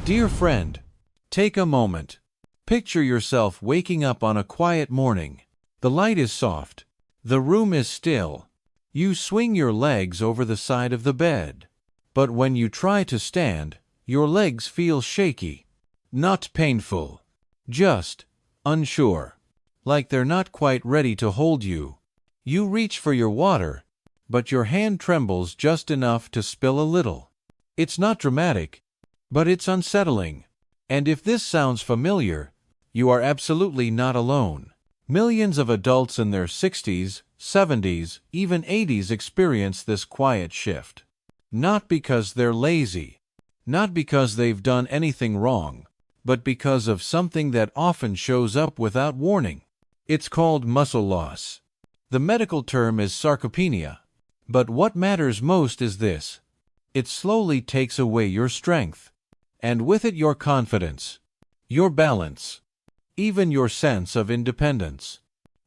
Dear friend, take a moment. Picture yourself waking up on a quiet morning. The light is soft. The room is still. You swing your legs over the side of the bed. But when you try to stand, your legs feel shaky. Not painful. Just unsure. Like they're not quite ready to hold you. You reach for your water, but your hand trembles just enough to spill a little. It's not dramatic, but it's unsettling. And if this sounds familiar, you are absolutely not alone. Millions of adults in their 60s, 70s, even 80s experience this quiet shift. Not because they're lazy, not because they've done anything wrong, but because of something that often shows up without warning. It's called muscle loss. The medical term is sarcopenia. But what matters most is this: it slowly takes away your strength. And with it your confidence, your balance, even your sense of independence.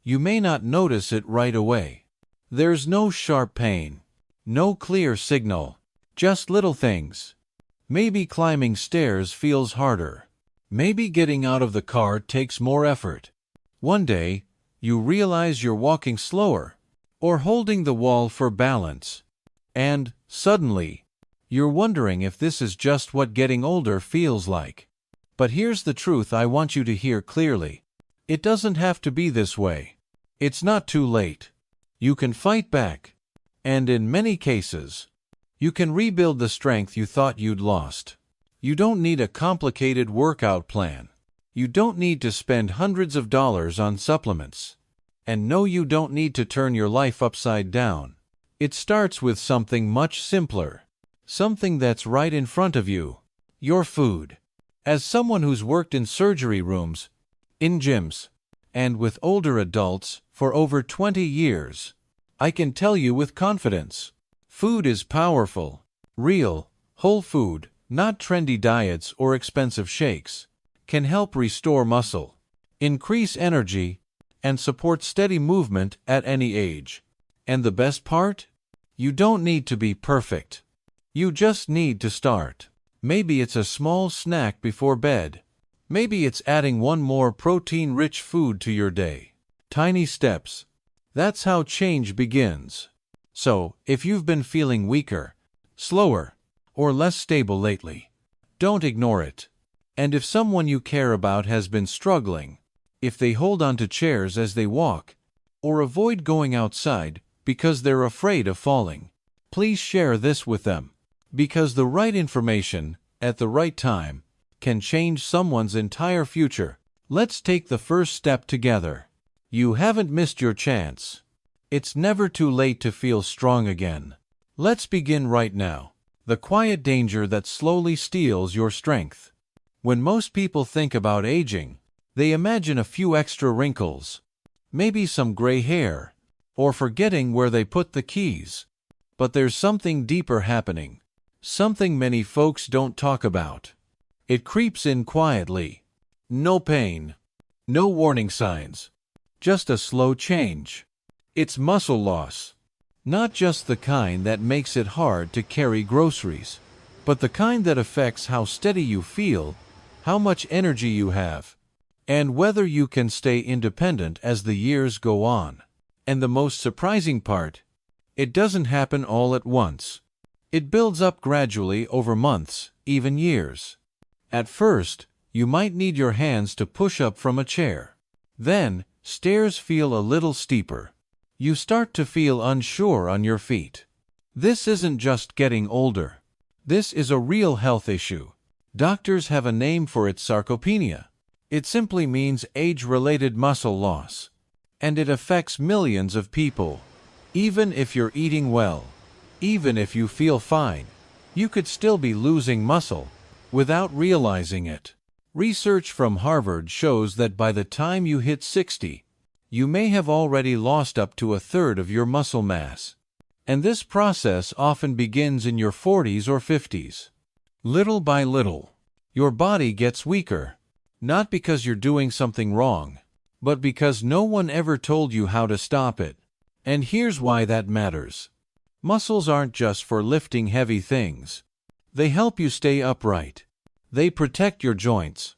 You may not notice it right away. There's no sharp pain, no clear signal, just little things. Maybe climbing stairs feels harder. Maybe getting out of the car takes more effort. One day, you realize you're walking slower, or holding the wall for balance. And, suddenly, you're wondering if this is just what getting older feels like. But here's the truth I want you to hear clearly. It doesn't have to be this way. It's not too late. You can fight back. And in many cases, you can rebuild the strength you thought you'd lost. You don't need a complicated workout plan. You don't need to spend hundreds of dollars on supplements. And no, you don't need to turn your life upside down. It starts with something much simpler. Something that's right in front of you. Your food. As someone who's worked in surgery rooms, in gyms, and with older adults for over 20 years, I can tell you with confidence, food is powerful. Real, whole food, not trendy diets or expensive shakes, can help restore muscle, increase energy, and support steady movement at any age. And the best part? You don't need to be perfect. You just need to start. Maybe it's a small snack before bed. Maybe it's adding one more protein-rich food to your day. Tiny steps. That's how change begins. So, if you've been feeling weaker, slower, or less stable lately, don't ignore it. And if someone you care about has been struggling, if they hold onto chairs as they walk, or avoid going outside because they're afraid of falling, please share this with them. Because the right information, at the right time, can change someone's entire future. Let's take the first step together. You haven't missed your chance. It's never too late to feel strong again. Let's begin right now. The quiet danger that slowly steals your strength. When most people think about aging, they imagine a few extra wrinkles, maybe some gray hair, or forgetting where they put the keys. But there's something deeper happening. Something many folks don't talk about. It creeps in quietly. No pain. No warning signs. Just a slow change. It's muscle loss. Not just the kind that makes it hard to carry groceries, but the kind that affects how steady you feel, how much energy you have, and whether you can stay independent as the years go on. And the most surprising part, it doesn't happen all at once. It builds up gradually over months, even years. At first, you might need your hands to push up from a chair. Then, stairs feel a little steeper. You start to feel unsure on your feet. This isn't just getting older. This is a real health issue. Doctors have a name for it: sarcopenia. It simply means age-related muscle loss. And it affects millions of people. Even if you're eating well, even if you feel fine, you could still be losing muscle without realizing it. Research from Harvard shows that by the time you hit 60, you may have already lost up to a third of your muscle mass. And this process often begins in your 40s or 50s. Little by little, your body gets weaker, not because you're doing something wrong, but because no one ever told you how to stop it. And here's why that matters. Muscles aren't just for lifting heavy things. They help you stay upright. They protect your joints.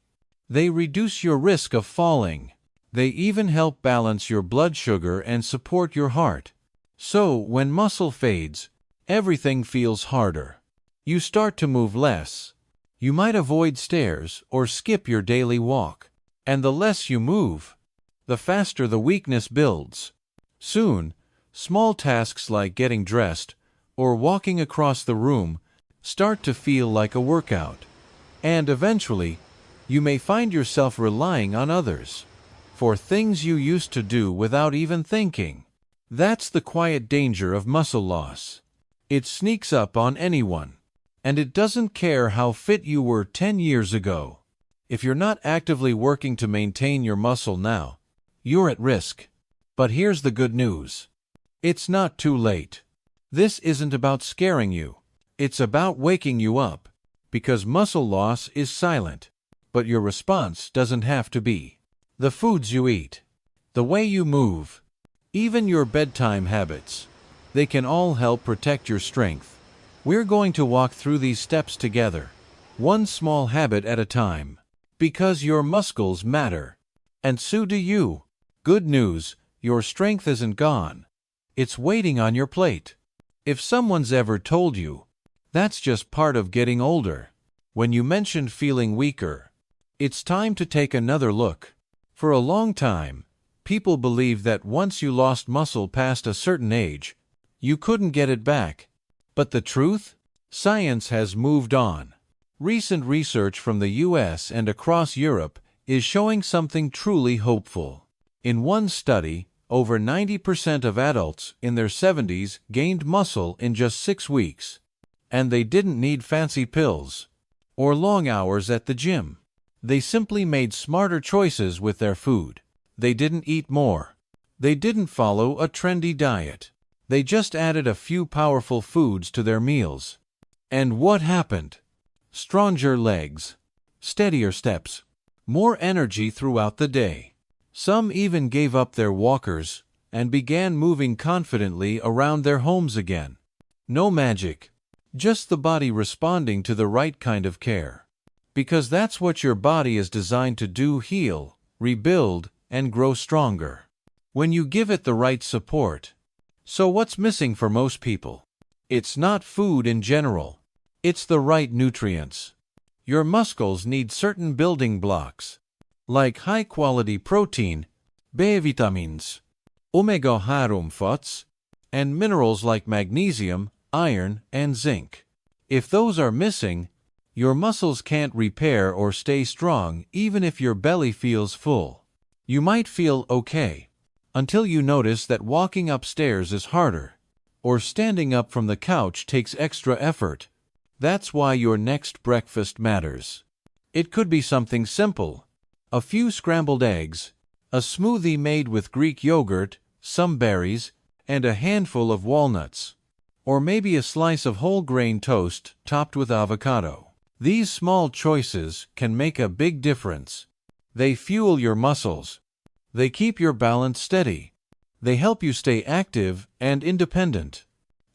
They reduce your risk of falling. They even help balance your blood sugar and support your heart. So, when muscle fades, everything feels harder. You start to move less. You might avoid stairs or skip your daily walk. And the less you move, the faster the weakness builds. Soon, small tasks like getting dressed or walking across the room start to feel like a workout. And eventually, you may find yourself relying on others for things you used to do without even thinking. That's the quiet danger of muscle loss. It sneaks up on anyone, and it doesn't care how fit you were 10 years ago. If you're not actively working to maintain your muscle now, you're at risk. But here's the good news. It's not too late. This isn't about scaring you. It's about waking you up, because muscle loss is silent, but your response doesn't have to be. The foods you eat, the way you move, even your bedtime habits, they can all help protect your strength. We're going to walk through these steps together, one small habit at a time, because your muscles matter, and so do you. Good news, your strength isn't gone. It's waiting on your plate. If someone's ever told you, that's just part of getting older, when you mentioned feeling weaker, it's time to take another look. For a long time, people believed that once you lost muscle past a certain age, you couldn't get it back. But the truth? Science has moved on. Recent research from the US and across Europe is showing something truly hopeful. In one study, over 90% of adults in their 70s gained muscle in just 6 weeks. And they didn't need fancy pills or long hours at the gym. They simply made smarter choices with their food. They didn't eat more. They didn't follow a trendy diet. They just added a few powerful foods to their meals. And what happened? Stronger legs, steadier steps, more energy throughout the day. Some even gave up their walkers and began moving confidently around their homes again. No magic, just the body responding to the right kind of care. Because that's what your body is designed to do: heal, rebuild, and grow stronger when you give it the right support. So what's missing for most people? It's not food in general. It's the right nutrients. Your muscles need certain building blocks, like high-quality protein, B vitamins, omega-3 fats, and minerals like magnesium, iron, and zinc. If those are missing, your muscles can't repair or stay strong even if your belly feels full. You might feel okay until you notice that walking upstairs is harder, or standing up from the couch takes extra effort. That's why your next breakfast matters. It could be something simple: a few scrambled eggs, a smoothie made with Greek yogurt, some berries, and a handful of walnuts. Or maybe a slice of whole grain toast topped with avocado. These small choices can make a big difference. They fuel your muscles. They keep your balance steady. They help you stay active and independent.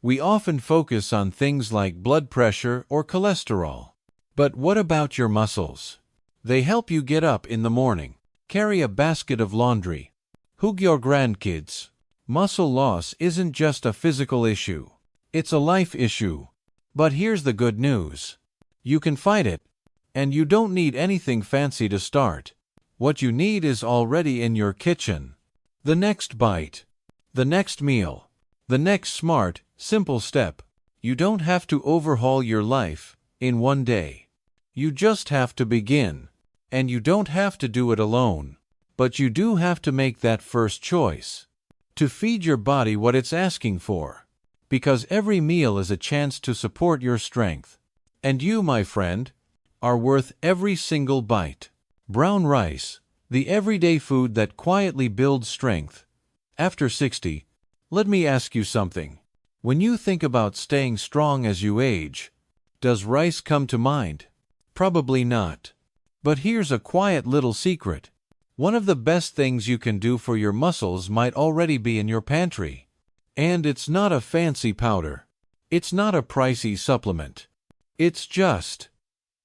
We often focus on things like blood pressure or cholesterol. But what about your muscles? They help you get up in the morning, carry a basket of laundry, hug your grandkids. Muscle loss isn't just a physical issue. It's a life issue. But here's the good news. You can fight it, and you don't need anything fancy to start. What you need is already in your kitchen. The next bite, the next meal, the next smart, simple step. You don't have to overhaul your life in one day. You just have to begin. And you don't have to do it alone. But you do have to make that first choice. To feed your body what it's asking for. Because every meal is a chance to support your strength. And you, my friend, are worth every single bite. Brown rice, the everyday food that quietly builds strength. After 60, let me ask you something. When you think about staying strong as you age, does rice come to mind? Probably not. But here's a quiet little secret. One of the best things you can do for your muscles might already be in your pantry. And it's not a fancy powder. It's not a pricey supplement. It's just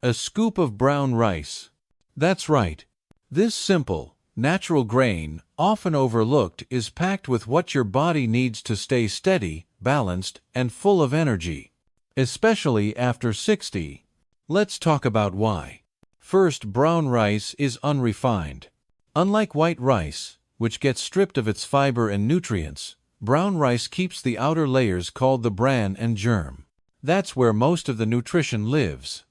a A scoop of brown rice. That's right. This simple, natural grain, often overlooked, is packed with what your body needs to stay steady, balanced, and full of energy. Especially after 60. Let's talk about why. First, brown rice is unrefined. Unlike white rice, which gets stripped of its fiber and nutrients, brown rice keeps the outer layers called the bran and germ. That's where most of the nutrition lives.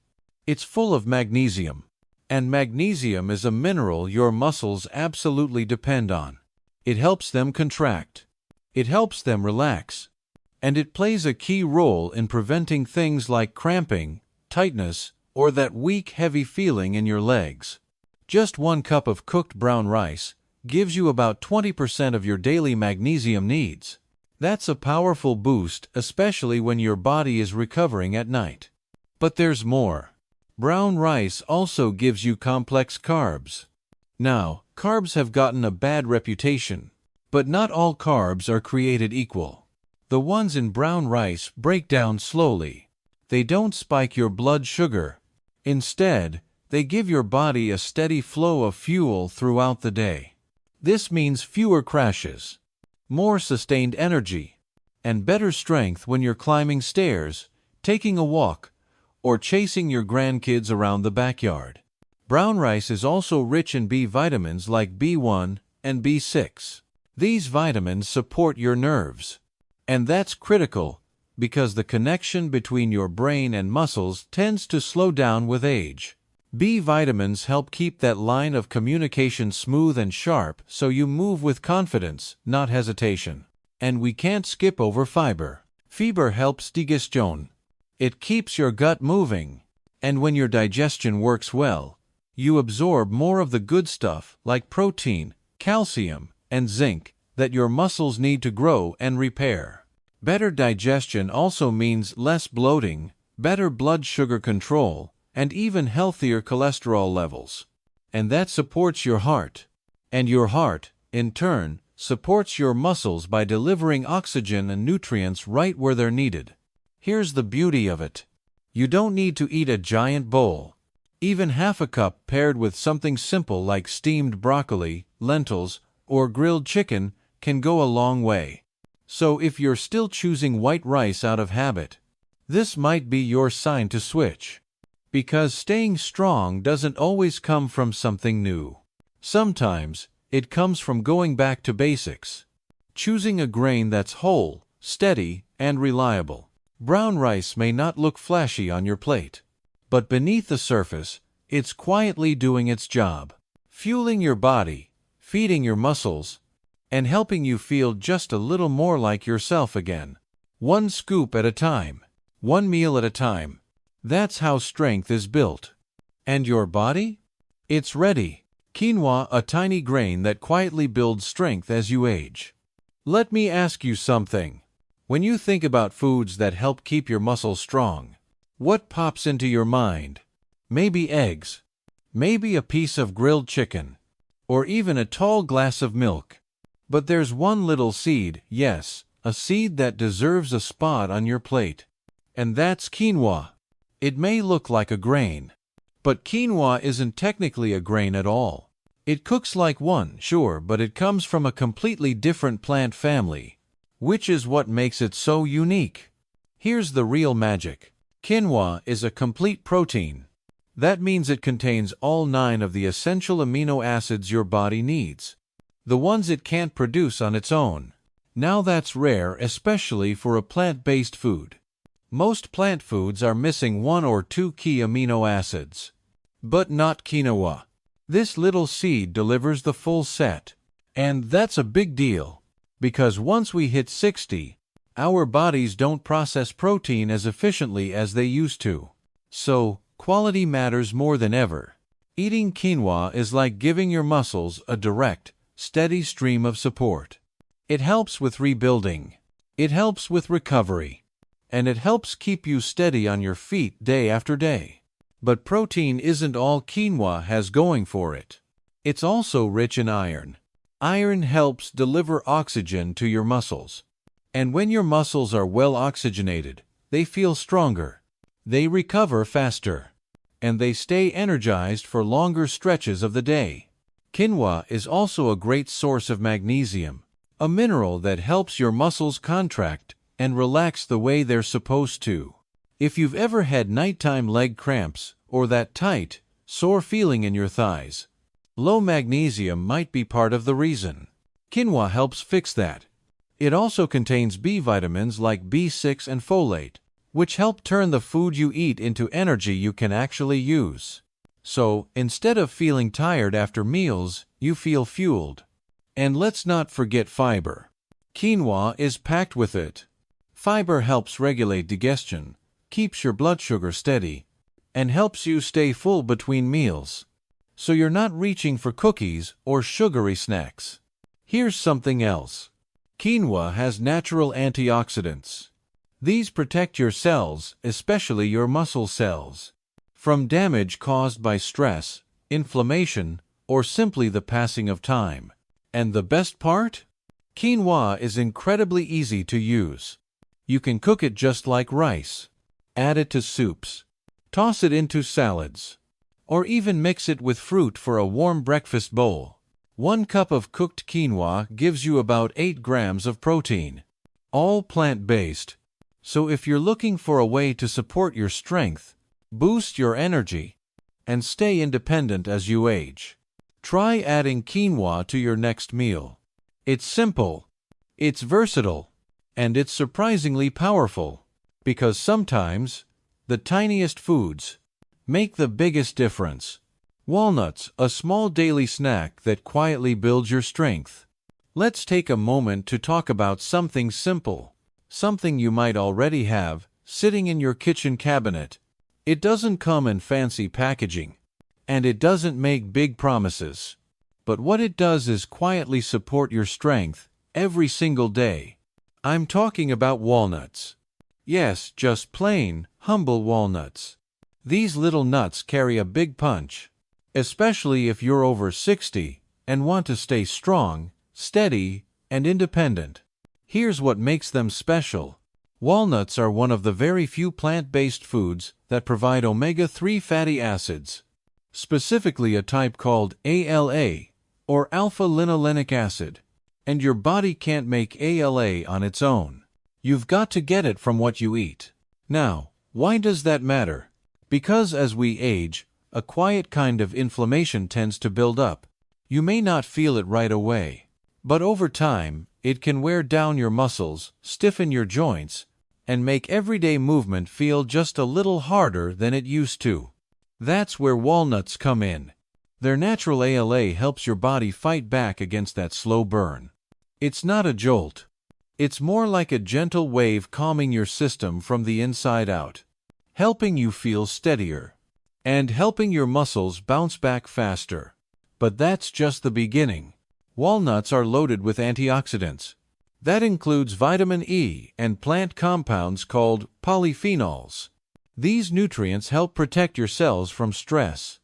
It's full of magnesium. And magnesium is a mineral your muscles absolutely depend on. It helps them contract. It helps them relax. And it plays a key role in preventing things like cramping, tightness, or that weak, heavy feeling in your legs. Just 1 cup of cooked brown rice gives you about 20% of your daily magnesium needs. That's a powerful boost, especially when your body is recovering at night. But there's more. Brown rice also gives you complex carbs. Now, carbs have gotten a bad reputation, but not all carbs are created equal. The ones in brown rice break down slowly. They don't spike your blood sugar. Instead, they give your body a steady flow of fuel throughout the day. This means fewer crashes, more sustained energy, and better strength when you're climbing stairs, taking a walk, or chasing your grandkids around the backyard. Brown rice is also rich in B vitamins like B1 and B6. These vitamins support your nerves. And that's critical because the connection between your brain and muscles tends to slow down with age. B vitamins help keep that line of communication smooth and sharp so you move with confidence, not hesitation. And we can't skip over fiber. Fiber helps digestion. It keeps your gut moving. And when your digestion works well, you absorb more of the good stuff like protein, calcium, and zinc that your muscles need to grow and repair. Better digestion also means less bloating, better blood sugar control, and even healthier cholesterol levels. And that supports your heart. And your heart, in turn, supports your muscles by delivering oxygen and nutrients right where they're needed. Here's the beauty of it. You don't need to eat a giant bowl. Even half a cup paired with something simple like steamed broccoli, lentils, or grilled chicken can go a long way. So if you're still choosing white rice out of habit, this might be your sign to switch. Because staying strong doesn't always come from something new. Sometimes, it comes from going back to basics. Choosing a grain that's whole, steady, and reliable. Brown rice may not look flashy on your plate, but beneath the surface, it's quietly doing its job, fueling your body, feeding your muscles, and helping you feel just a little more like yourself again. 1 scoop at a time, 1 meal at a time. That's how strength is built. And your body? It's ready. Quinoa, a tiny grain that quietly builds strength as you age. Let me ask you something. When you think about foods that help keep your muscles strong, what pops into your mind? Maybe eggs, maybe a piece of grilled chicken, or even a tall glass of milk. But there's one little seed, yes, a seed that deserves a spot on your plate. And that's quinoa. It may look like a grain, but quinoa isn't technically a grain at all. It cooks like one, sure, but it comes from a completely different plant family, which is what makes it so unique. Here's the real magic. Quinoa is a complete protein. That means it contains all 9 of the essential amino acids your body needs, the ones it can't produce on its own. Now that's rare, especially for a plant-based food. Most plant foods are missing 1 or 2 key amino acids. But not quinoa. This little seed delivers the full set. And that's a big deal. Because once we hit 60, our bodies don't process protein as efficiently as they used to. So, quality matters more than ever. Eating quinoa is like giving your muscles a direct, steady stream of support. It helps with rebuilding. It helps with recovery. And it helps keep you steady on your feet day after day. But protein isn't all quinoa has going for it. It's also rich in iron. Iron helps deliver oxygen to your muscles. And when your muscles are well oxygenated, they feel stronger. They recover faster. and they stay energized for longer stretches of the day. Quinoa is also a great source of magnesium, a mineral that helps your muscles contract and relax the way they're supposed to. If you've ever had nighttime leg cramps or that tight, sore feeling in your thighs, low magnesium might be part of the reason. Quinoa helps fix that. It also contains B vitamins like B6 and folate, which help turn the food you eat into energy you can actually use. So, instead of feeling tired after meals, you feel fueled. And let's not forget fiber. Quinoa is packed with it. Fiber helps regulate digestion, keeps your blood sugar steady, and helps you stay full between meals, so you're not reaching for cookies or sugary snacks. Here's something else. Quinoa has natural antioxidants. These protect your cells, especially your muscle cells, from damage caused by stress, inflammation, or simply the passing of time. And the best part? Quinoa is incredibly easy to use. You can cook it just like rice, add it to soups, toss it into salads, or even mix it with fruit for a warm breakfast bowl. 1 cup of cooked quinoa gives you about 8 grams of protein, all plant-based. So if you're looking for a way to support your strength, boost your energy, and stay independent as you age, try adding quinoa to your next meal. It's simple, it's versatile, and it's surprisingly powerful, because sometimes the tiniest foods make the biggest difference. Walnuts, a small daily snack that quietly builds your strength. Let's take a moment to talk about something simple, something you might already have sitting in your kitchen cabinet. It doesn't come in fancy packaging, and it doesn't make big promises. But what it does is quietly support your strength every single day. I'm talking about walnuts. Yes, just plain, humble walnuts. These little nuts carry a big punch, especially if you're over 60 and want to stay strong, steady, and independent. Here's what makes them special. Walnuts are one of the very few plant-based foods that provide omega-3 fatty acids, specifically a type called ALA, or alpha-linolenic acid. And your body can't make ALA on its own. You've got to get it from what you eat. Now, why does that matter? Because as we age, a quiet kind of inflammation tends to build up. You may not feel it right away, but over time, it can wear down your muscles, stiffen your joints, and make everyday movement feel just a little harder than it used to. That's where walnuts come in. Their natural ALA helps your body fight back against that slow burn. It's not a jolt. It's more like a gentle wave calming your system from the inside out, helping you feel steadier, and helping your muscles bounce back faster. But that's just the beginning. Walnuts are loaded with antioxidants. That includes vitamin E and plant compounds called polyphenols. These nutrients help protect your cells from stress,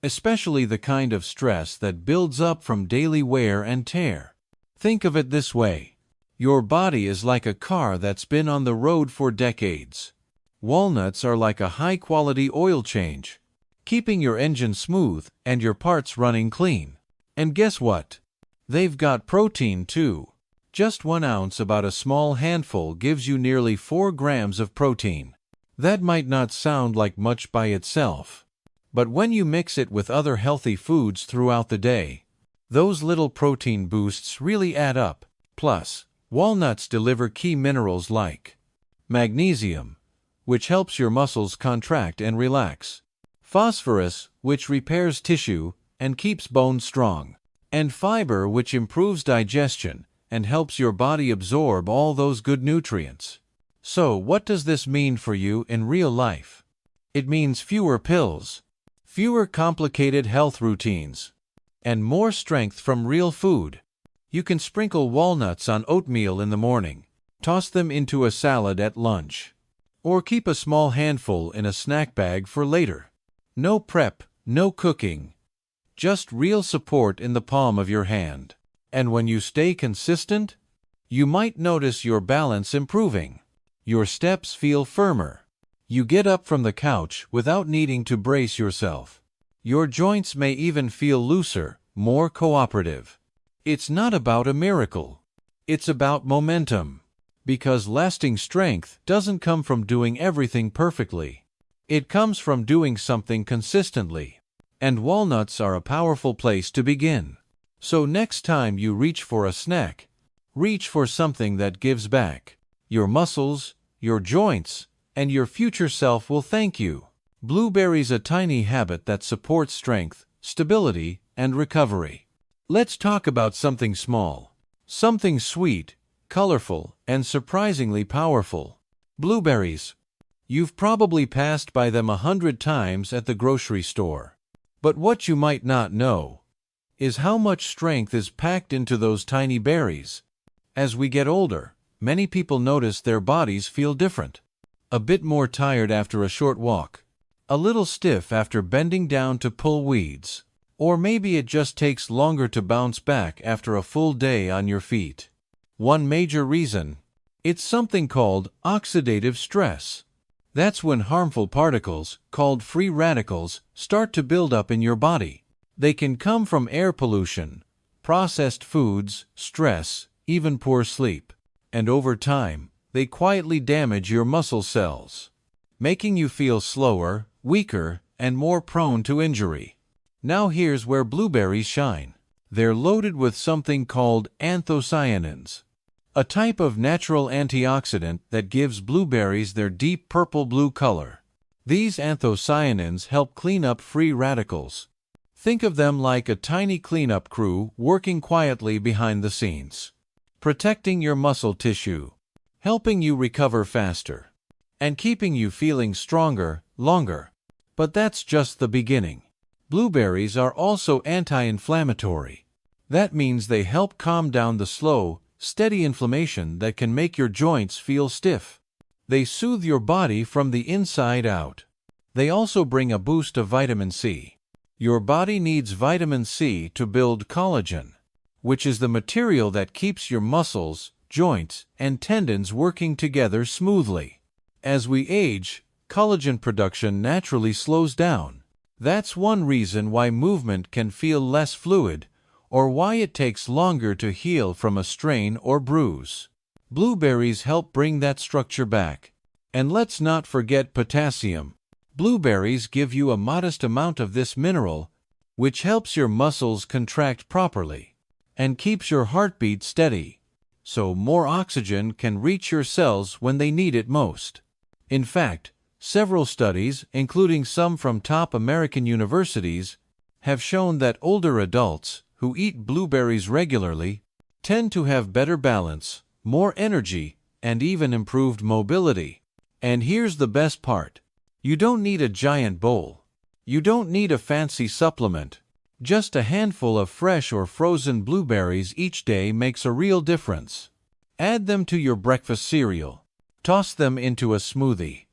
especially the kind of stress that builds up from daily wear and tear. Think of it this way. Your body is like a car that's been on the road for decades. Walnuts are like a high-quality oil change, keeping your engine smooth and your parts running clean. And guess what? They've got protein too. Just 1 ounce, about a small handful, gives you nearly 4 grams of protein. That might not sound like much by itself, but when you mix it with other healthy foods throughout the day, those little protein boosts really add up. Plus, walnuts deliver key minerals like magnesium, which helps your muscles contract and relax, phosphorus, which repairs tissue and keeps bones strong, and fiber, which improves digestion and helps your body absorb all those good nutrients. So, what does this mean for you in real life? It means fewer pills, fewer complicated health routines, and more strength from real food. You can sprinkle walnuts on oatmeal in the morning, toss them into a salad at lunch, or keep a small handful in a snack bag for later. No prep, no cooking, just real support in the palm of your hand. And when you stay consistent, you might notice your balance improving. Your steps feel firmer. You get up from the couch without needing to brace yourself. Your joints may even feel looser, more cooperative. It's not about a miracle. It's about momentum. Because lasting strength doesn't come from doing everything perfectly. It comes from doing something consistently. And walnuts are a powerful place to begin. So next time you reach for a snack, reach for something that gives back. Your muscles, your joints, and your future self will thank you. Blueberries, a tiny habit that supports strength, stability, and recovery. Let's talk about something small. Something sweet, colorful, and surprisingly powerful. Blueberries. You've probably passed by them 100 times at the grocery store. But what you might not know is how much strength is packed into those tiny berries. As we get older, many people notice their bodies feel different. A bit more tired after a short walk. A little stiff after bending down to pull weeds. Or maybe it just takes longer to bounce back after a full day on your feet. One major reason: it's something called oxidative stress. That's when harmful particles, called free radicals, start to build up in your body. They can come from air pollution, processed foods, stress, even poor sleep. And over time, they quietly damage your muscle cells, making you feel slower, weaker, and more prone to injury. Now here's where blueberries shine. They're loaded with something called anthocyanins, a type of natural antioxidant that gives blueberries their deep purple-blue color. These anthocyanins help clean up free radicals. Think of them like a tiny cleanup crew working quietly behind the scenes, protecting your muscle tissue, helping you recover faster, and keeping you feeling stronger, longer. But that's just the beginning. Blueberries are also anti-inflammatory. That means they help calm down the slow, steady inflammation that can make your joints feel stiff. They soothe your body from the inside out. They also bring a boost of vitamin C. Your body needs vitamin C to build collagen, which is the material that keeps your muscles, joints, and tendons working together smoothly. As we age, collagen production naturally slows down. That's one reason why movement can feel less fluid, or why it takes longer to heal from a strain or bruise. Blueberries help bring that structure back. And let's not forget potassium. Blueberries give you a modest amount of this mineral, which helps your muscles contract properly and keeps your heartbeat steady, so more oxygen can reach your cells when they need it most. In fact, several studies, including some from top American universities, have shown that older adults who eat blueberries regularly tend to have better balance, more energy, and even improved mobility. And here's the best part. You don't need a giant bowl. You don't need a fancy supplement. Just a handful of fresh or frozen blueberries each day makes a real difference. Add them to your breakfast cereal. Toss them into a smoothie.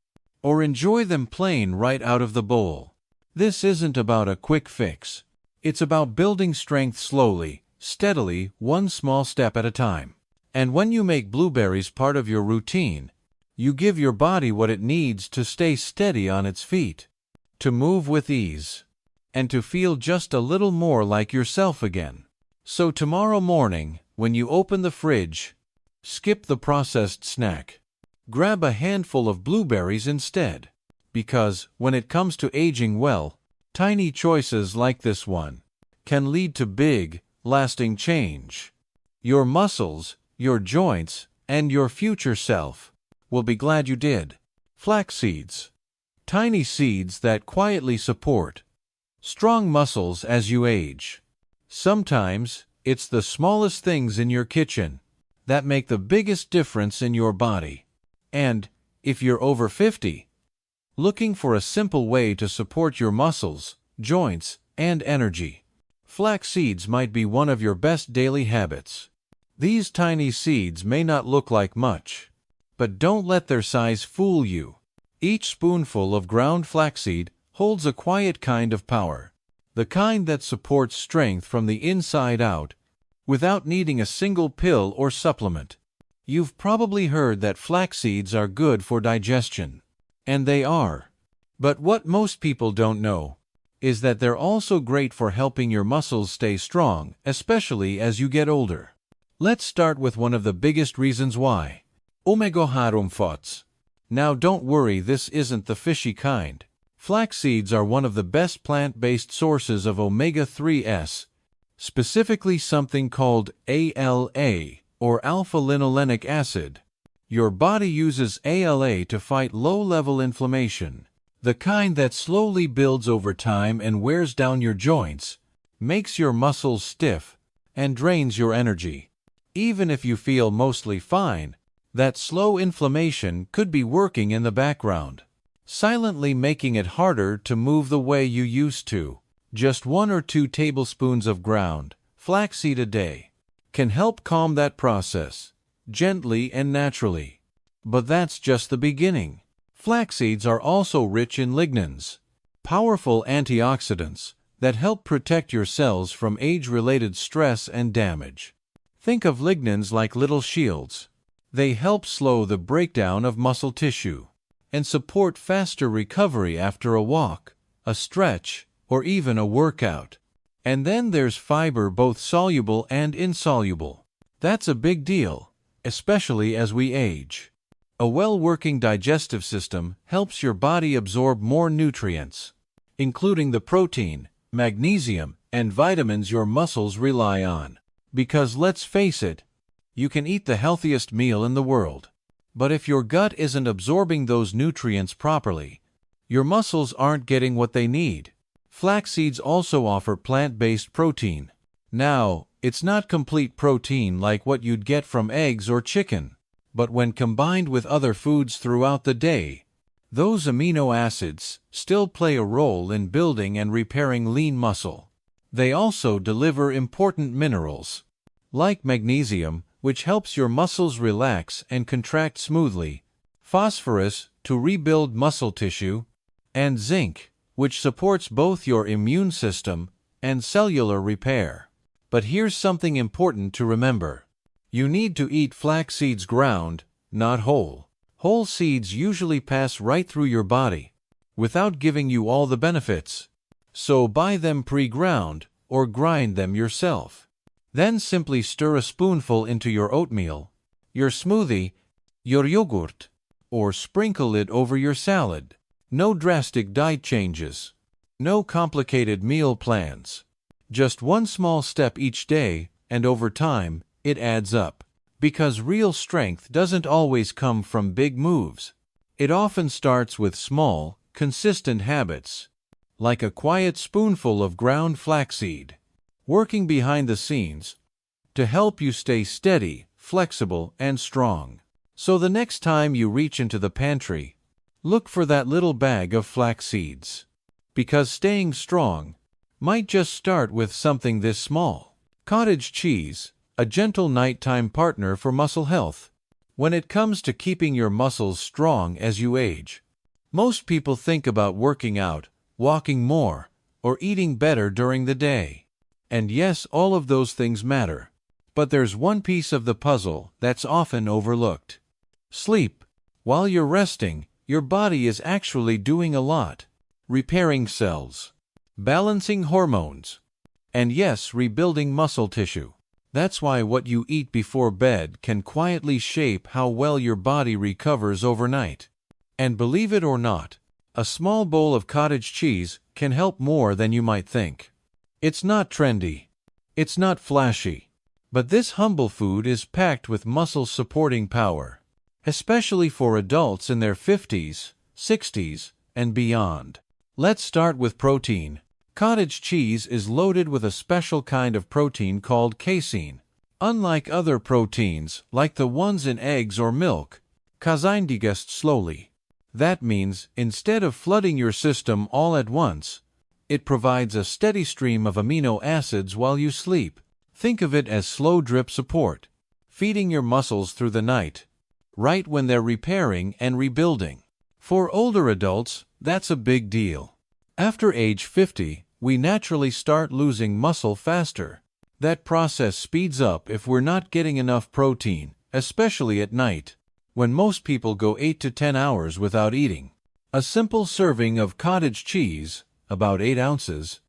Or enjoy them plain right out of the bowl. This isn't about a quick fix. It's about building strength slowly, steadily, one small step at a time. And when you make blueberries part of your routine, you give your body what it needs to stay steady on its feet, to move with ease, and to feel just a little more like yourself again. So tomorrow morning, when you open the fridge, skip the processed snack. Grab a handful of blueberries instead. Because, when it comes to aging well, tiny choices like this one can lead to big, lasting change. Your muscles, your joints, and your future self will be glad you did. Flax seeds. Tiny seeds that quietly support strong muscles as you age. Sometimes, it's the smallest things in your kitchen that make the biggest difference in your body. And, if you're over 50, looking for a simple way to support your muscles, joints, and energy, flax seeds might be one of your best daily habits. These tiny seeds may not look like much, but don't let their size fool you. Each spoonful of ground flaxseed holds a quiet kind of power, the kind that supports strength from the inside out, without needing a single pill or supplement. You've probably heard that flax seeds are good for digestion. And they are. But what most people don't know is that they're also great for helping your muscles stay strong, especially as you get older. Let's start with one of the biggest reasons why. Omega-3 fats. Now don't worry, this isn't the fishy kind. Flax seeds are one of the best plant-based sources of omega-3s, specifically something called ALA, or alpha-linolenic acid. Your body uses ALA to fight low-level inflammation, the kind that slowly builds over time and wears down your joints, makes your muscles stiff, and drains your energy. Even if you feel mostly fine, that slow inflammation could be working in the background, silently making it harder to move the way you used to. Just 1 or 2 tablespoons of ground flaxseed a day can help calm that process, gently and naturally. But that's just the beginning. Flax seeds are also rich in lignans, powerful antioxidants that help protect your cells from age-related stress and damage. Think of lignans like little shields. They help slow the breakdown of muscle tissue and support faster recovery after a walk, a stretch, or even a workout. And then there's fiber, both soluble and insoluble. That's a big deal, especially as we age. A well-working digestive system helps your body absorb more nutrients, including the protein, magnesium, and vitamins your muscles rely on. Because let's face it, you can eat the healthiest meal in the world, but if your gut isn't absorbing those nutrients properly, your muscles aren't getting what they need. Flax seeds also offer plant-based protein. Now, it's not complete protein like what you'd get from eggs or chicken, but when combined with other foods throughout the day, those amino acids still play a role in building and repairing lean muscle. They also deliver important minerals, like magnesium, which helps your muscles relax and contract smoothly, phosphorus to rebuild muscle tissue, and zinc, which supports both your immune system and cellular repair. But here's something important to remember. You need to eat flax seeds ground, not whole. Whole seeds usually pass right through your body, without giving you all the benefits. So buy them pre-ground, or grind them yourself. Then simply stir a spoonful into your oatmeal, your smoothie, your yogurt, or sprinkle it over your salad. No drastic diet changes. No complicated meal plans. Just one small step each day, and over time, it adds up. Because real strength doesn't always come from big moves. It often starts with small, consistent habits, like a quiet spoonful of ground flaxseed, working behind the scenes to help you stay steady, flexible, and strong. So the next time you reach into the pantry, look for that little bag of flax seeds. Because staying strong might just start with something this small. Cottage cheese, a gentle nighttime partner for muscle health. When it comes to keeping your muscles strong as you age, most people think about working out, walking more, or eating better during the day. And yes, all of those things matter. But there's one piece of the puzzle that's often overlooked. Sleep. While you're resting, your body is actually doing a lot. Repairing cells, balancing hormones, and yes, rebuilding muscle tissue. That's why what you eat before bed can quietly shape how well your body recovers overnight. And believe it or not, a small bowl of cottage cheese can help more than you might think. It's not trendy. It's not flashy. But this humble food is packed with muscle-supporting power, especially for adults in their 50s, 60s, and beyond. Let's start with protein. Cottage cheese is loaded with a special kind of protein called casein. Unlike other proteins, like the ones in eggs or milk, casein digests slowly. That means, instead of flooding your system all at once, it provides a steady stream of amino acids while you sleep. Think of it as slow drip support, feeding your muscles through the night, right when they're repairing and rebuilding. For older adults, that's a big deal. After age 50, we naturally start losing muscle faster. That process speeds up if we're not getting enough protein, especially at night, when most people go 8 to 10 hours without eating. A simple serving of cottage cheese, about 8 ounces,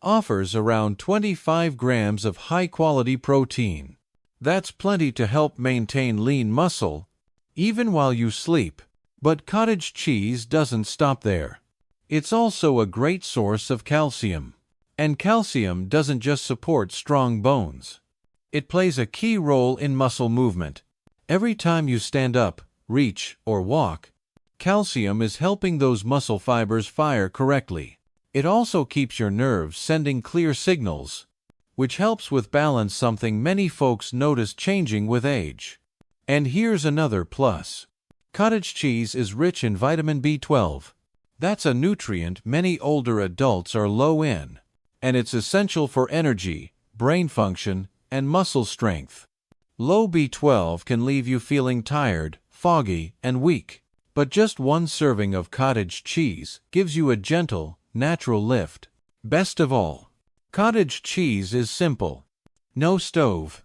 offers around 25 grams of high-quality protein. That's plenty to help maintain lean muscle, even while you sleep. But cottage cheese doesn't stop there. It's also a great source of calcium. And calcium doesn't just support strong bones. It plays a key role in muscle movement. Every time you stand up, reach, or walk, calcium is helping those muscle fibers fire correctly. It also keeps your nerves sending clear signals, which helps with balance, something many folks notice changing with age. And here's another plus. Cottage cheese is rich in vitamin B12. That's a nutrient many older adults are low in, and it's essential for energy, brain function, and muscle strength. Low B12 can leave you feeling tired, foggy, and weak. But just one serving of cottage cheese gives you a gentle, natural lift. Best of all, cottage cheese is simple. No stove,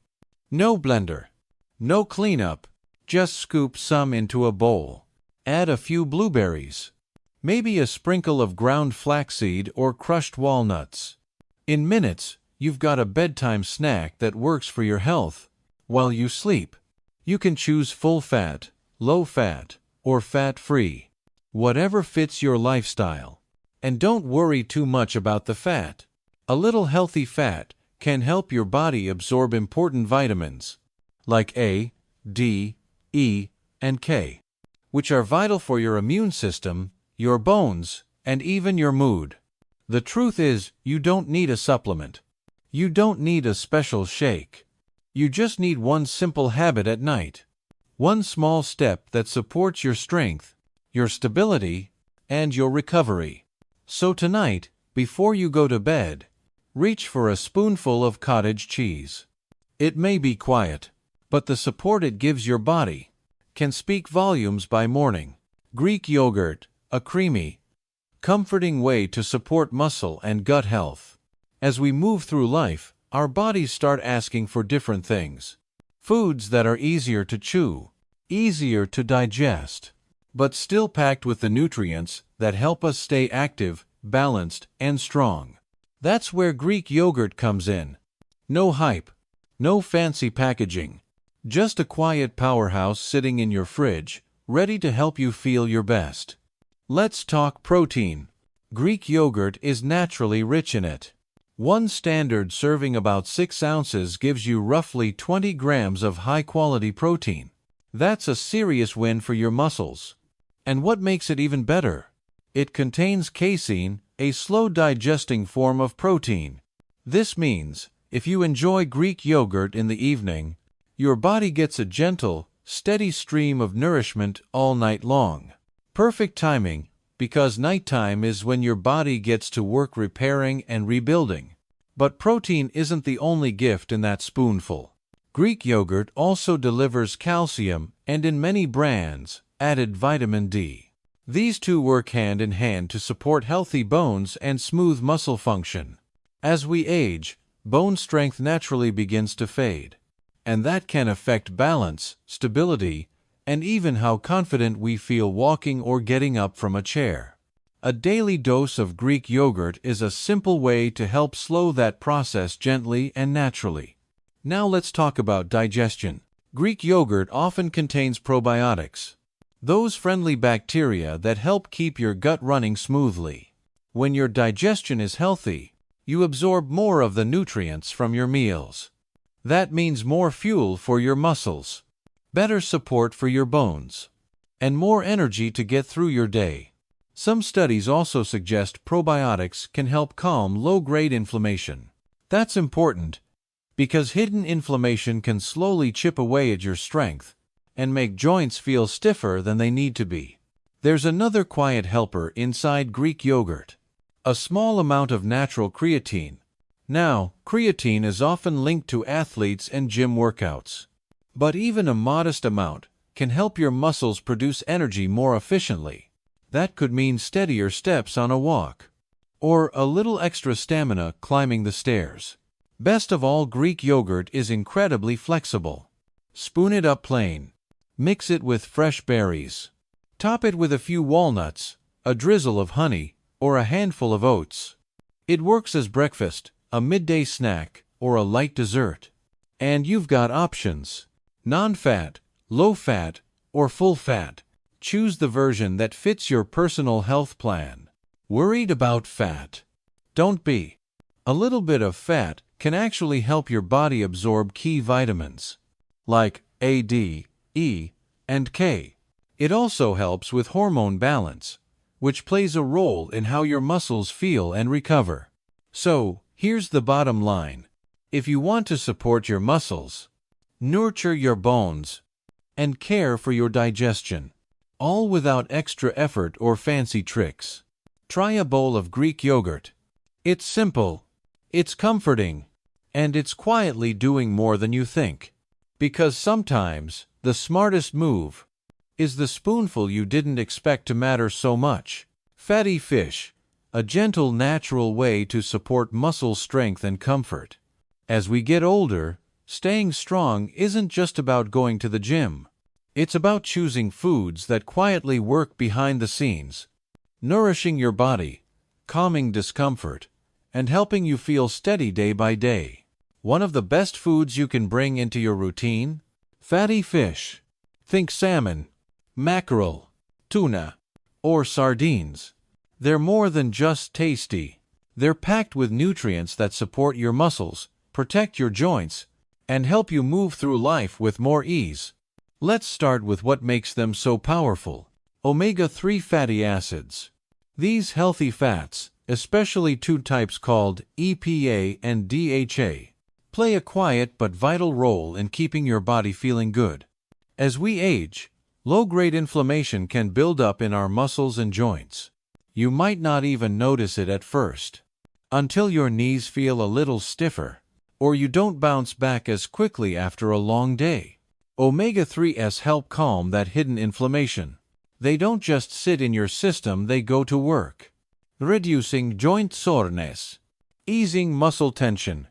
no blender, no cleanup. Just scoop some into a bowl. Add a few blueberries, maybe a sprinkle of ground flaxseed or crushed walnuts. In minutes, you've got a bedtime snack that works for your health. While you sleep, you can choose full fat, low fat, or fat-free, whatever fits your lifestyle. And don't worry too much about the fat. A little healthy fat can help your body absorb important vitamins like A, D, E, and K, which are vital for your immune system, your bones, and even your mood. The truth is, you don't need a supplement. You don't need a special shake. You just need one simple habit at night. One small step that supports your strength, your stability, and your recovery. So tonight, before you go to bed, reach for a spoonful of cottage cheese. It may be quiet, but the support it gives your body can speak volumes by morning. Greek yogurt, a creamy, comforting way to support muscle and gut health. As we move through life, our bodies start asking for different things. Foods that are easier to chew, easier to digest, but still packed with the nutrients that help us stay active, balanced, and strong. That's where Greek yogurt comes in. No hype, no fancy packaging. Just a quiet powerhouse sitting in your fridge, ready to help you feel your best. Let's talk protein. Greek yogurt is naturally rich in it. One standard serving, about 6 ounces, gives you roughly 20 grams of high-quality protein. That's a serious win for your muscles. And what makes it even better? It contains casein, a slow-digesting form of protein. This means, if you enjoy Greek yogurt in the evening, your body gets a gentle, steady stream of nourishment all night long. Perfect timing, because nighttime is when your body gets to work repairing and rebuilding. But protein isn't the only gift in that spoonful. Greek yogurt also delivers calcium and, in many brands, added vitamin D. These two work hand in hand to support healthy bones and smooth muscle function. As we age, bone strength naturally begins to fade, and that can affect balance, stability, and even how confident we feel walking or getting up from a chair. A daily dose of Greek yogurt is a simple way to help slow that process gently and naturally. Now let's talk about digestion. Greek yogurt often contains probiotics, those friendly bacteria that help keep your gut running smoothly. When your digestion is healthy, you absorb more of the nutrients from your meals. That means more fuel for your muscles, better support for your bones, and more energy to get through your day. Some studies also suggest probiotics can help calm low-grade inflammation. That's important, because hidden inflammation can slowly chip away at your strength and make joints feel stiffer than they need to be. There's another quiet helper inside Greek yogurt: a small amount of natural creatine. Now, creatine is often linked to athletes and gym workouts. But even a modest amount can help your muscles produce energy more efficiently. That could mean steadier steps on a walk, or a little extra stamina climbing the stairs. Best of all, Greek yogurt is incredibly flexible. Spoon it up plain. Mix it with fresh berries. Top it with a few walnuts, a drizzle of honey, or a handful of oats. It works as breakfast, a midday snack, or a light dessert. And you've got options: non-fat, low-fat, or full-fat. Choose the version that fits your personal health plan. Worried about fat? Don't be. A little bit of fat can actually help your body absorb key vitamins, like A, D, E, and K. It also helps with hormone balance, which plays a role in how your muscles feel and recover. So, here's the bottom line. If you want to support your muscles, nurture your bones, and care for your digestion, all without extra effort or fancy tricks, try a bowl of Greek yogurt. It's simple, it's comforting, and it's quietly doing more than you think. Because sometimes, the smartest move is the spoonful you didn't expect to matter so much. Fatty fish, a gentle, natural way to support muscle strength and comfort. As we get older, staying strong isn't just about going to the gym. It's about choosing foods that quietly work behind the scenes, nourishing your body, calming discomfort, and helping you feel steady day by day. One of the best foods you can bring into your routine? Fatty fish. Think salmon, mackerel, tuna, or sardines. They're more than just tasty. They're packed with nutrients that support your muscles, protect your joints, and help you move through life with more ease. Let's start with what makes them so powerful: omega-3 fatty acids. These healthy fats, especially two types called EPA and DHA, play a quiet but vital role in keeping your body feeling good. As we age, low-grade inflammation can build up in our muscles and joints. You might not even notice it at first, until your knees feel a little stiffer, or you don't bounce back as quickly after a long day. Omega-3s help calm that hidden inflammation. They don't just sit in your system, they go to work, reducing joint soreness, easing muscle tension,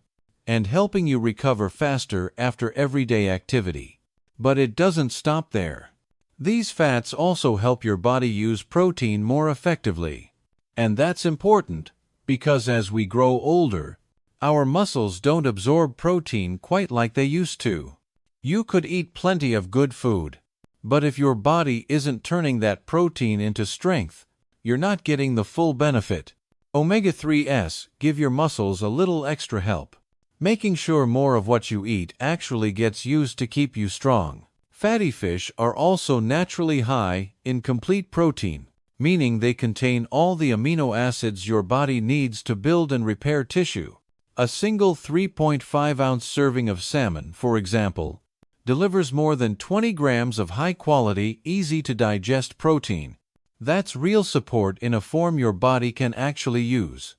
and helping you recover faster after everyday activity. But it doesn't stop there. These fats also help your body use protein more effectively. And that's important, because as we grow older, our muscles don't absorb protein quite like they used to. You could eat plenty of good food, but if your body isn't turning that protein into strength, you're not getting the full benefit. Omega-3s give your muscles a little extra help, making sure more of what you eat actually gets used to keep you strong. Fatty fish are also naturally high in complete protein, meaning they contain all the amino acids your body needs to build and repair tissue. A single 3.5-ounce serving of salmon, for example, delivers more than 20 grams of high-quality, easy-to-digest protein. That's real support in a form your body can actually use.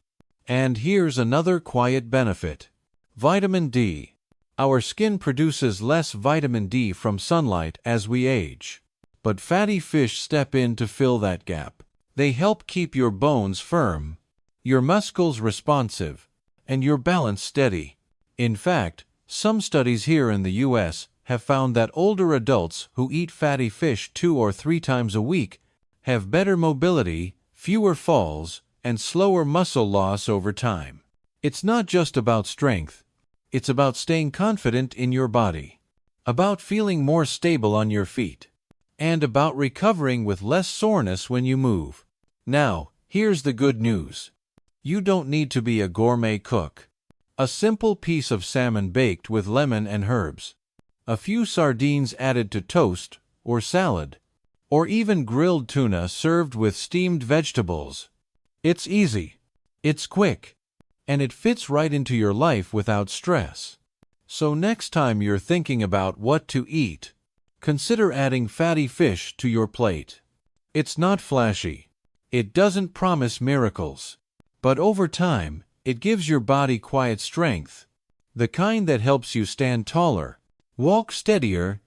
And here's another quiet benefit: vitamin D. Our skin produces less vitamin D from sunlight as we age. But fatty fish step in to fill that gap. They help keep your bones firm, your muscles responsive, and your balance steady. In fact, some studies here in the US have found that older adults who eat fatty fish 2 or 3 times a week have better mobility, fewer falls, and slower muscle loss over time. It's not just about strength. It's about staying confident in your body, about feeling more stable on your feet, and about recovering with less soreness when you move. Now, here's the good news. You don't need to be a gourmet cook. A simple piece of salmon baked with lemon and herbs, a few sardines added to toast or salad, or even grilled tuna served with steamed vegetables. It's easy, it's quick, and it fits right into your life without stress. So next time you're thinking about what to eat, consider adding fatty fish to your plate. It's not flashy. It doesn't promise miracles. But over time, it gives your body quiet strength, the kind that helps you stand taller, walk steadier,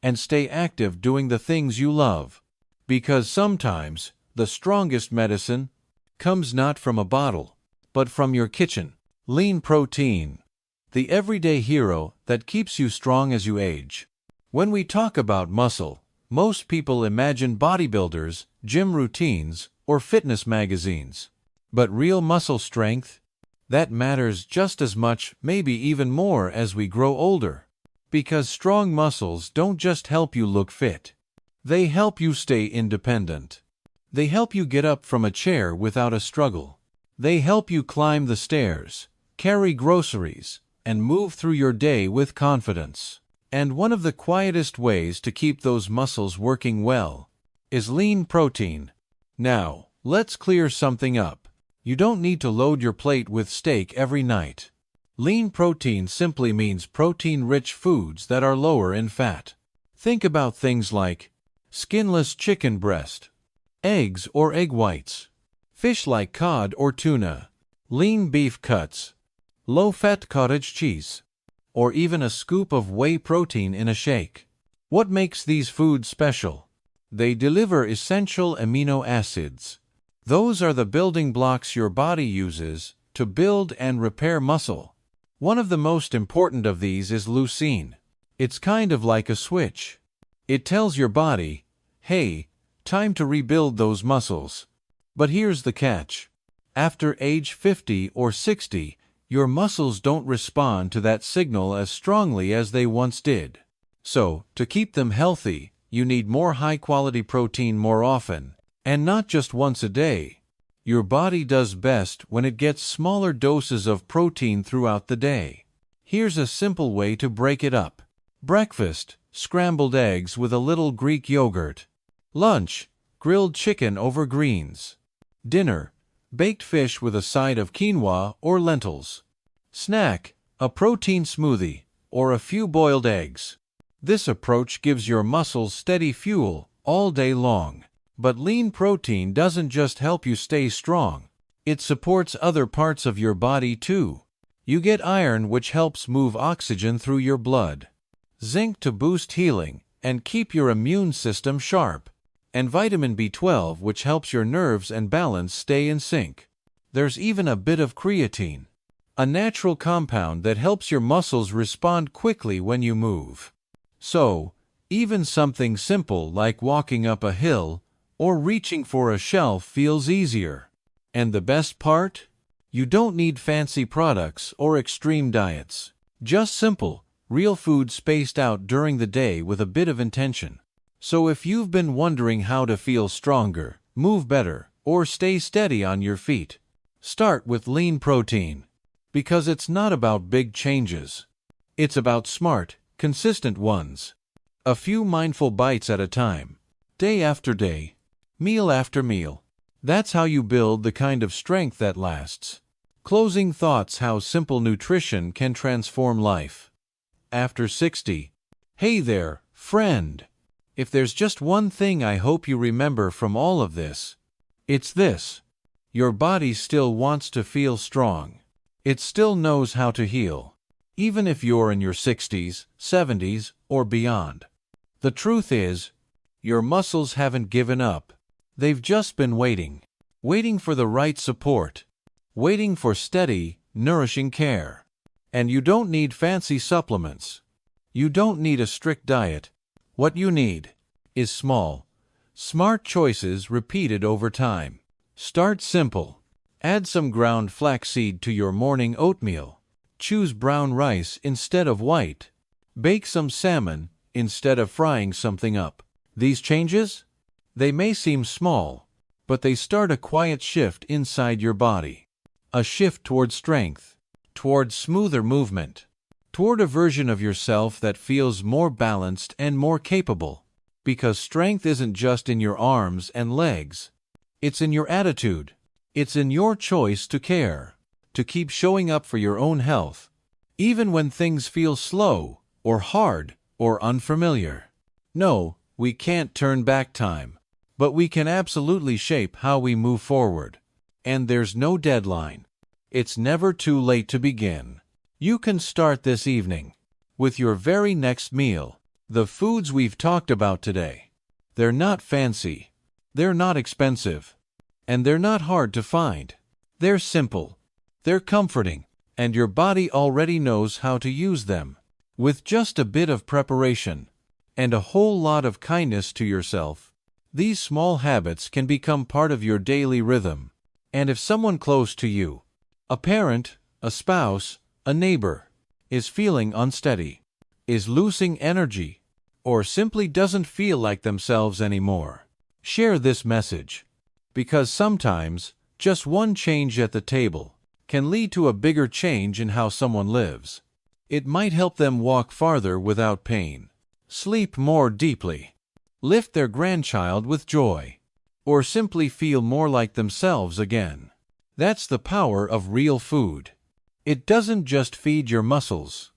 and stay active doing the things you love. Because sometimes, the strongest medicine comes not from a bottle, but from your kitchen. Lean protein, the everyday hero that keeps you strong as you age. When we talk about muscle, most people imagine bodybuilders, gym routines, or fitness magazines. But real muscle strength? That matters just as much, maybe even more as we grow older. Because strong muscles don't just help you look fit. They help you stay independent. They help you get up from a chair without a struggle. They help you climb the stairs, carry groceries, and move through your day with confidence. And one of the quietest ways to keep those muscles working well is lean protein. Now, let's clear something up. You don't need to load your plate with steak every night. Lean protein simply means protein-rich foods that are lower in fat. Think about things like skinless chicken breast, eggs or egg whites, fish like cod or tuna, lean beef cuts, low-fat cottage cheese, or even a scoop of whey protein in a shake. What makes these foods special? They deliver essential amino acids. Those are the building blocks your body uses to build and repair muscle. One of the most important of these is leucine. It's kind of like a switch. It tells your body, hey, time to rebuild those muscles. But here's the catch. After age 50 or 60, your muscles don't respond to that signal as strongly as they once did. So, to keep them healthy, you need more high-quality protein more often, and not just once a day. Your body does best when it gets smaller doses of protein throughout the day. Here's a simple way to break it up. Breakfast, scrambled eggs with a little Greek yogurt. Lunch, grilled chicken over greens. Dinner, baked fish with a side of quinoa or lentils. Snack, a protein smoothie, or a few boiled eggs. This approach gives your muscles steady fuel all day long. But lean protein doesn't just help you stay strong. It supports other parts of your body too. You get iron, which helps move oxygen through your blood. Zinc to boost healing and keep your immune system sharp. And vitamin B12, which helps your nerves and balance stay in sync. There's even a bit of creatine, a natural compound that helps your muscles respond quickly when you move. So, even something simple like walking up a hill or reaching for a shelf feels easier. And the best part? You don't need fancy products or extreme diets. Just simple, real food spaced out during the day with a bit of intention. So if you've been wondering how to feel stronger, move better, or stay steady on your feet, start with lean protein. Because it's not about big changes. It's about smart, consistent ones. A few mindful bites at a time. Day after day. Meal after meal. That's how you build the kind of strength that lasts. Closing thoughts: how simple nutrition can transform life. After 60. Hey there, friend. If there's just one thing I hope you remember from all of this, it's this. Your body still wants to feel strong. It still knows how to heal. Even if you're in your 60s, 70s, or beyond. The truth is, your muscles haven't given up. They've just been waiting. Waiting for the right support. Waiting for steady, nourishing care. And you don't need fancy supplements. You don't need a strict diet. What you need is small, smart choices repeated over time. Start simple. Add some ground flaxseed to your morning oatmeal. Choose brown rice instead of white. Bake some salmon instead of frying something up. These changes? They may seem small, but they start a quiet shift inside your body. A shift toward strength, toward smoother movement, toward a version of yourself that feels more balanced and more capable. Because strength isn't just in your arms and legs. It's in your attitude. It's in your choice to care, to keep showing up for your own health, even when things feel slow, or hard, or unfamiliar. No, we can't turn back time. But we can absolutely shape how we move forward. And there's no deadline. It's never too late to begin. You can start this evening. With your very next meal. The foods we've talked about today. They're not fancy. They're not expensive. And they're not hard to find. They're simple. They're comforting. And your body already knows how to use them. With just a bit of preparation. And a whole lot of kindness to yourself. These small habits can become part of your daily rhythm. And if someone close to you, a parent, a spouse, a neighbor, is feeling unsteady, is losing energy, or simply doesn't feel like themselves anymore, share this message. Because sometimes, just one change at the table can lead to a bigger change in how someone lives. It might help them walk farther without pain, sleep more deeply, lift their grandchild with joy, or simply feel more like themselves again. That's the power of real food. It doesn't just feed your muscles,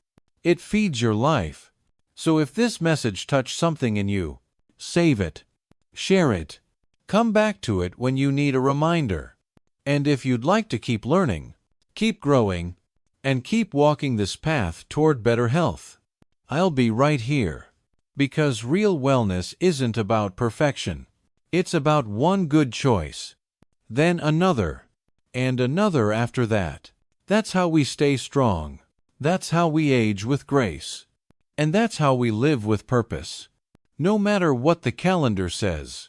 it feeds your life. So if this message touched something in you, save it, share it, come back to it when you need a reminder. And if you'd like to keep learning, keep growing, and keep walking this path toward better health, I'll be right here. Because real wellness isn't about perfection. It's about one good choice, then another, and another after that. That's how we stay strong. That's how we age with grace. And that's how we live with purpose. No matter what the calendar says.